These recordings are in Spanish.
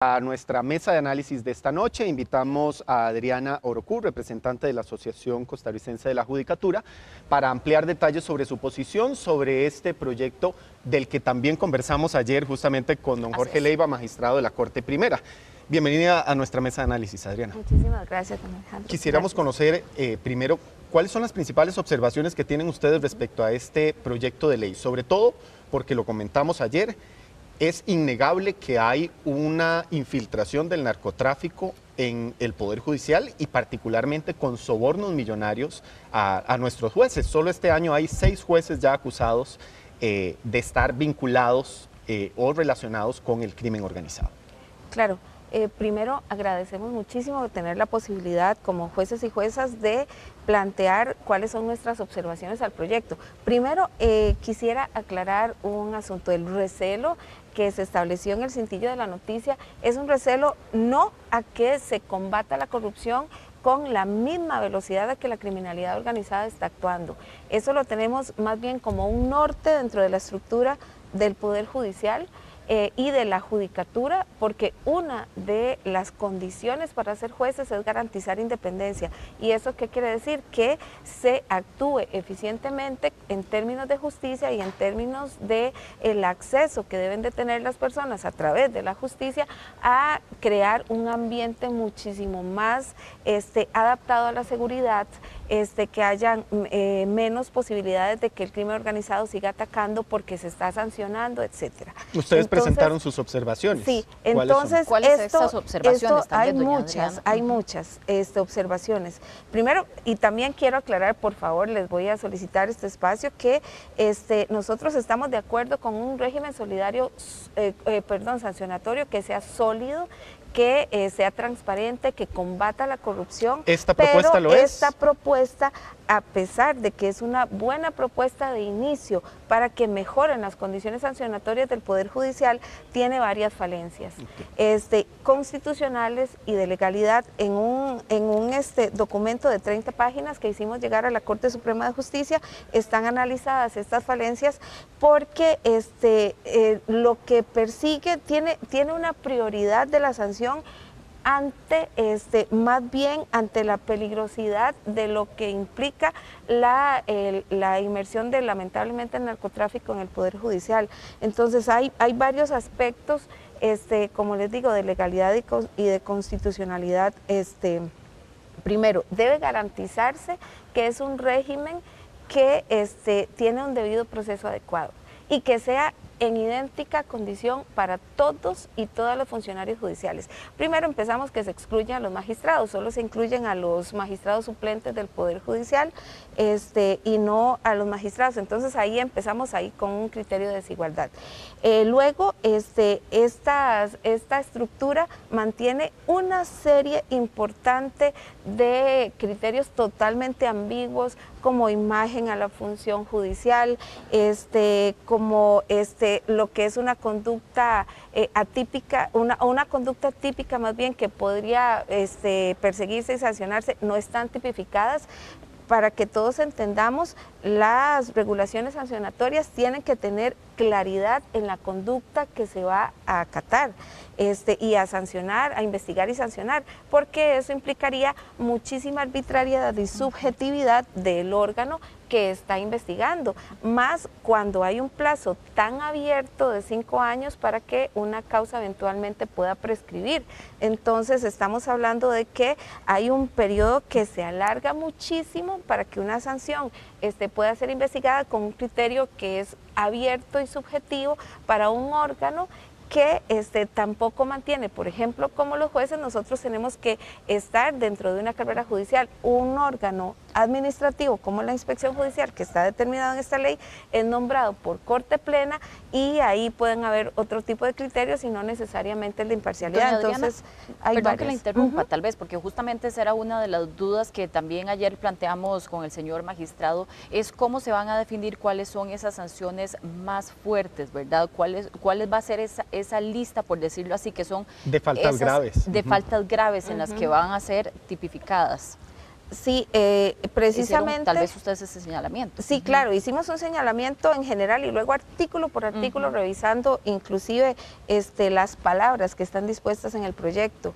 A nuestra mesa de análisis de esta noche invitamos a Adriana Orocú, representante de la Asociación Costarricense de la Judicatura, para ampliar detalles sobre su posición sobre este proyecto del que también conversamos ayer justamente con don Jorge Leiva, magistrado de la Corte Primera. Bienvenida a nuestra mesa de análisis, Adriana. Muchísimas gracias, don Alejandro. Quisiéramos conocer primero cuáles son las principales observaciones que tienen ustedes respecto a este proyecto de ley, sobre todo porque lo comentamos ayer. Es innegable que hay una infiltración del narcotráfico en el Poder Judicial y particularmente con sobornos millonarios a nuestros jueces. Solo este año hay 6 jueces ya acusados de estar vinculados o relacionados con el crimen organizado. Claro. Primero agradecemos muchísimo tener la posibilidad como jueces y juezas de plantear cuáles son nuestras observaciones al proyecto. Primero quisiera aclarar un asunto, el recelo que se estableció en el cintillo de la noticia es un recelo no a que se combata la corrupción con la misma velocidad a que la criminalidad organizada está actuando. Eso lo tenemos más bien como un norte dentro de la estructura del Poder Judicial y de la judicatura, porque una de las condiciones para ser jueces es garantizar independencia. ¿Y eso qué quiere decir? Que se actúe eficientemente en términos de justicia y en términos de el acceso que deben de tener las personas a través de la justicia a crear un ambiente muchísimo más adaptado a la seguridad, que hayan menos posibilidades de que el crimen organizado siga atacando porque se está sancionando, etcétera. Ustedes presentaron sus observaciones. Sí, entonces ¿Cuáles estas observaciones también, hay muchas observaciones. Primero, y también quiero aclarar, por favor, les voy a solicitar este espacio, que nosotros estamos de acuerdo con un régimen solidario, sancionatorio que sea sólido, que sea transparente, que combata la corrupción. ¿Esta propuesta lo es? Esta propuesta, a pesar de que es una buena propuesta de inicio para que mejoren las condiciones sancionatorias del Poder Judicial, tiene varias falencias constitucionales y de legalidad. En un documento de 30 páginas que hicimos llegar a la Corte Suprema de Justicia están analizadas estas falencias porque lo que persigue tiene una prioridad de la sanción ante más bien ante la peligrosidad de lo que implica la inmersión de lamentablemente el narcotráfico en el Poder Judicial. Entonces hay varios aspectos, como les digo, de legalidad y de constitucionalidad. Primero, debe garantizarse que es un régimen que tiene un debido proceso adecuado y que sea en idéntica condición para todos y todas los funcionarios judiciales. Primero empezamos que se excluyen a los magistrados, solo se incluyen a los magistrados suplentes del Poder Judicial y no a los magistrados. Entonces ahí empezamos con un criterio de desigualdad. Luego esta estructura mantiene una serie importante de criterios totalmente ambiguos, como imagen a la función judicial, como lo que es una conducta atípica, una conducta típica más bien que podría perseguirse y sancionarse, no están tipificadas. Para que todos entendamos, las regulaciones sancionatorias tienen que tener claridad en la conducta que se va a acatar y a sancionar, a investigar y sancionar, porque eso implicaría muchísima arbitrariedad y subjetividad del órgano que está investigando, más cuando hay un plazo tan abierto de 5 años para que una causa eventualmente pueda prescribir. Entonces estamos hablando de que hay un periodo que se alarga muchísimo para que una sanción pueda ser investigada con un criterio que es abierto y subjetivo para un órgano que tampoco mantiene. Por ejemplo, como los jueces, nosotros tenemos que estar dentro de una carrera judicial. Un órgano administrativo como la inspección judicial, que está determinado en esta ley, es nombrado por Corte Plena y ahí pueden haber otro tipo de criterios y no necesariamente el de imparcialidad. Doña Adriana, entonces hay perdón varios. que la interrumpa, tal vez, porque justamente esa era una de las dudas que también ayer planteamos con el señor magistrado, es cómo se van a definir cuáles son esas sanciones más fuertes, ¿verdad? ¿Cuál va a ser esa lista, por decirlo así, que son de faltas graves. De faltas graves en las que van a ser tipificadas. Sí, Hicieron, precisamente. tal vez ustedes ese señalamiento. Sí, claro, hicimos un señalamiento en general y luego artículo por artículo revisando inclusive las palabras que están dispuestas en el proyecto.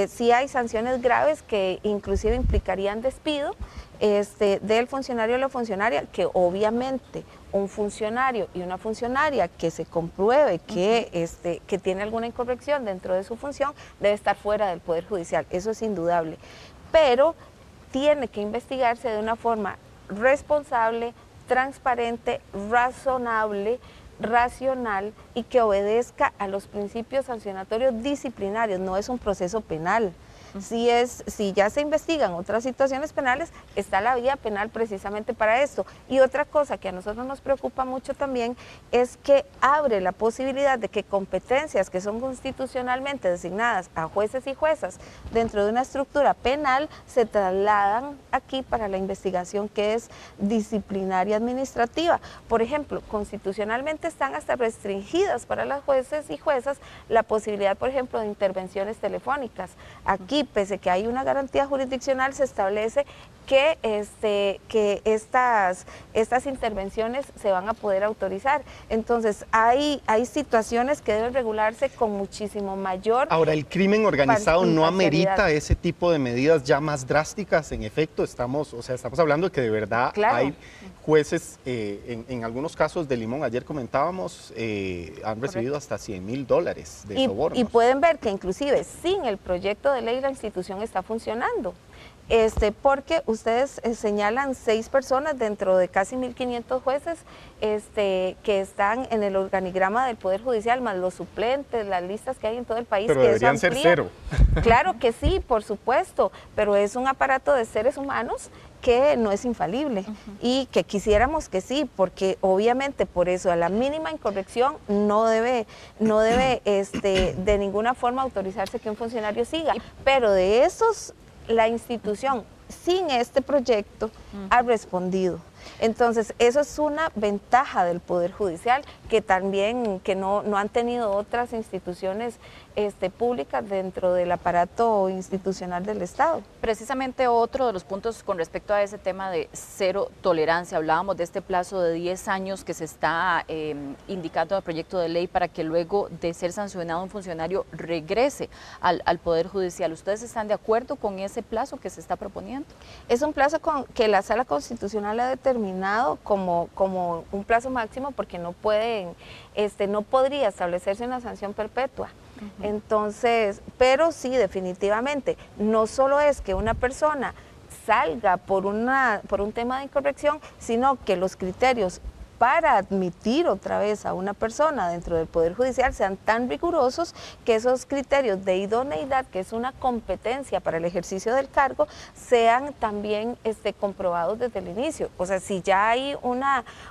Sí hay sanciones graves que inclusive implicarían despido del funcionario o la funcionaria, que obviamente un funcionario y una funcionaria que se compruebe que tiene alguna incorrección dentro de su función debe estar fuera del Poder Judicial, eso es indudable. Pero tiene que investigarse de una forma responsable, transparente, razonable, racional y que obedezca a los principios sancionatorios disciplinarios, no es un proceso penal. Si ya se investigan otras situaciones penales, está la vía penal precisamente para esto. Y otra cosa que a nosotros nos preocupa mucho también es que abre la posibilidad de que competencias que son constitucionalmente designadas a jueces y juezas dentro de una estructura penal se trasladan aquí para la investigación que es disciplinaria administrativa. Por ejemplo, constitucionalmente están hasta restringidas para las jueces y juezas la posibilidad, por ejemplo, de intervenciones telefónicas. Aquí, pese a que hay una garantía jurisdiccional, se establece que, estas intervenciones se van a poder autorizar. Entonces, hay situaciones que deben regularse con muchísimo mayor. Ahora, el crimen organizado no amerita ese tipo de medidas ya más drásticas. En efecto, estamos hablando de que de verdad hay jueces, en algunos casos de Limón, ayer comentábamos, han recibido hasta $100,000 de sobornos. Y pueden ver que inclusive sin el proyecto de ley la institución está funcionando. Porque ustedes señalan 6 personas dentro de casi 1.500 jueces que están en el organigrama del Poder Judicial, más los suplentes, las listas que hay en todo el país. Pero que deberían ser 0. Claro que sí, por supuesto, pero es un aparato de seres humanos que no es infalible y que quisiéramos que sí, porque obviamente por eso a la mínima incorrección no debe de ninguna forma autorizarse que un funcionario siga, pero de esos la institución sin este proyecto ha respondido. Entonces, eso es una ventaja del Poder Judicial que también no han tenido otras instituciones públicas dentro del aparato institucional del Estado. Precisamente otro de los puntos con respecto a ese tema de cero tolerancia, hablábamos de este plazo de 10 años que se está indicando en el proyecto de ley para que luego de ser sancionado un funcionario regrese al Poder Judicial. ¿Ustedes están de acuerdo con ese plazo que se está proponiendo? Es un plazo que la Sala Constitucional ha determinado como un plazo máximo porque no podría establecerse una sanción perpetua. Entonces, pero sí, definitivamente, no solo es que una persona salga por un tema de incorrección, sino que los criterios para admitir otra vez a una persona dentro del Poder Judicial sean tan rigurosos que esos criterios de idoneidad, que es una competencia para el ejercicio del cargo, sean también comprobados desde el inicio. O sea, si ya hay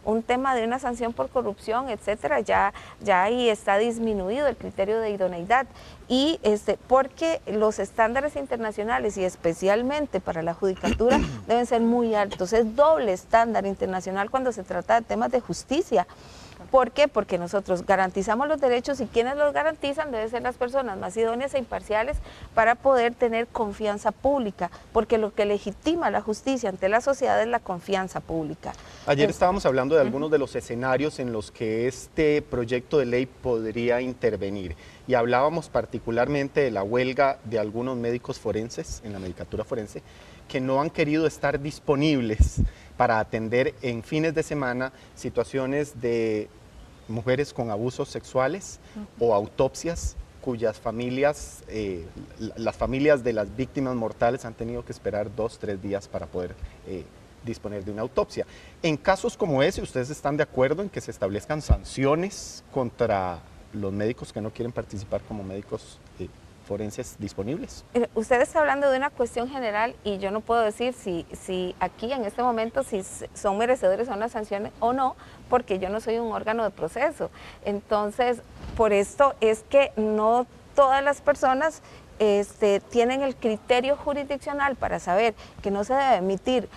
un tema de una sanción por corrupción, etcétera, ya ahí está disminuido el criterio de idoneidad. Y porque los estándares internacionales y especialmente para la judicatura deben ser muy altos, es doble estándar internacional cuando se trata de temas de justicia. ¿Por qué? Porque nosotros garantizamos los derechos y quienes los garantizan deben ser las personas más idóneas e imparciales para poder tener confianza pública, porque lo que legitima la justicia ante la sociedad es la confianza pública. Ayer estábamos hablando de algunos de los escenarios en los que este proyecto de ley podría intervenir y hablábamos particularmente de la huelga de algunos médicos forenses en la medicatura forense que no han querido estar disponibles para atender en fines de semana situaciones de mujeres con abusos sexuales o autopsias cuyas familias, las familias de las víctimas mortales han tenido que esperar 2-3 días para poder disponer de una autopsia. En casos como ese, ¿ustedes están de acuerdo en que se establezcan sanciones contra los médicos que no quieren participar como médicos forenses disponibles? Usted está hablando de una cuestión general y yo no puedo decir si aquí en este momento si son merecedores a una sanción o no, porque yo no soy un órgano de proceso. Entonces, por esto es que no todas las personas tienen el criterio jurisdiccional para saber que no se debe emitir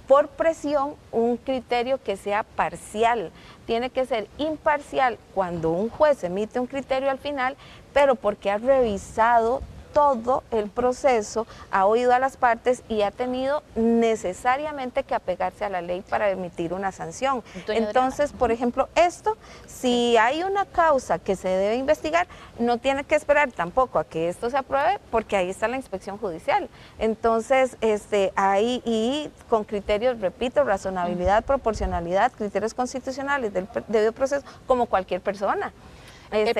por presión un criterio que sea parcial. Tiene que ser imparcial cuando un juez emite un criterio al final, pero porque ha revisado todo el proceso, ha oído a las partes y ha tenido necesariamente que apegarse a la ley para emitir una sanción. Entonces, por ejemplo, esto, si hay una causa que se debe investigar, no tiene que esperar tampoco a que esto se apruebe, porque ahí está la inspección judicial. Entonces, ahí y con criterios, repito, razonabilidad, proporcionalidad, criterios constitucionales del debido proceso, como cualquier persona.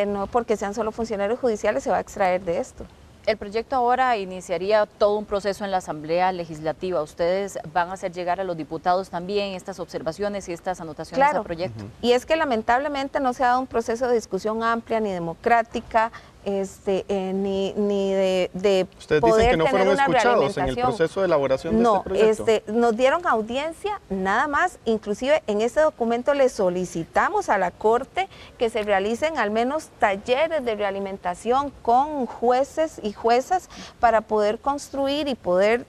No porque sean solo funcionarios judiciales se va a extraer de esto. El proyecto ahora iniciaría todo un proceso en la Asamblea Legislativa. ¿Ustedes van a hacer llegar a los diputados también estas observaciones y estas anotaciones al proyecto? Y es que lamentablemente no se ha dado un proceso de discusión amplia ni democrática, ni de Ustedes poder dicen que no tener fueron una escuchados en el proceso de elaboración de este proyecto. Nos dieron audiencia nada más, inclusive en este documento le solicitamos a la Corte que se realicen al menos talleres de realimentación con jueces y juezas para poder construir y poder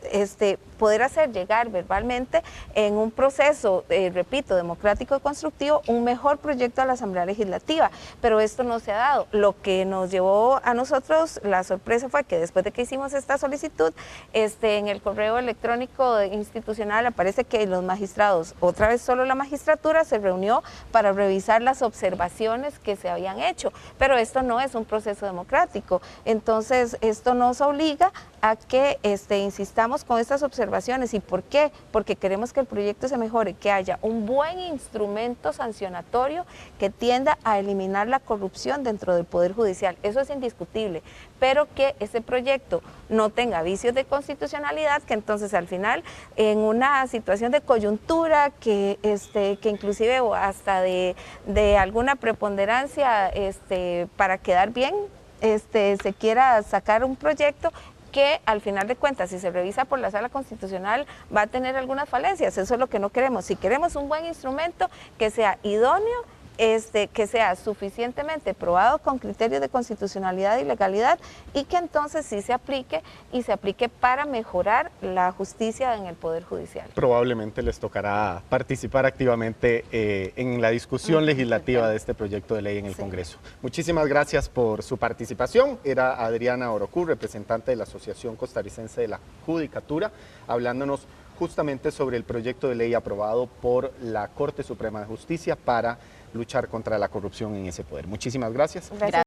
hacer llegar verbalmente en un proceso, repito, democrático y constructivo, un mejor proyecto a la Asamblea Legislativa, pero esto no se ha dado. Lo que nos llevó a nosotros, la sorpresa fue que después de que hicimos esta solicitud, en el correo electrónico institucional aparece que los magistrados, otra vez solo la magistratura, se reunió para revisar las observaciones que se habían hecho, pero esto no es un proceso democrático. Entonces, esto nos obliga a que insistamos con estas observaciones. ¿Y por qué? Porque queremos que el proyecto se mejore, que haya un buen instrumento sancionatorio que tienda a eliminar la corrupción dentro del Poder Judicial. Eso es indiscutible, pero que ese proyecto no tenga vicios de constitucionalidad, que entonces al final, en una situación de coyuntura, que inclusive hasta de alguna preponderancia para quedar bien, se quiera sacar un proyecto que al final de cuentas, si se revisa por la Sala Constitucional, va a tener algunas falencias. Eso es lo que no queremos. Si queremos un buen instrumento que sea idóneo, que sea suficientemente probado con criterios de constitucionalidad y legalidad, y que entonces sí se aplique, y se aplique para mejorar la justicia en el Poder Judicial. Probablemente les tocará participar activamente en la discusión legislativa de este proyecto de ley en el Congreso. Muchísimas gracias por su participación. Era Adriana Orocú, representante de la Asociación Costarricense de la Judicatura, hablándonos justamente sobre el proyecto de ley aprobado por la Corte Suprema de Justicia para luchar contra la corrupción en ese poder. Muchísimas gracias. Gracias.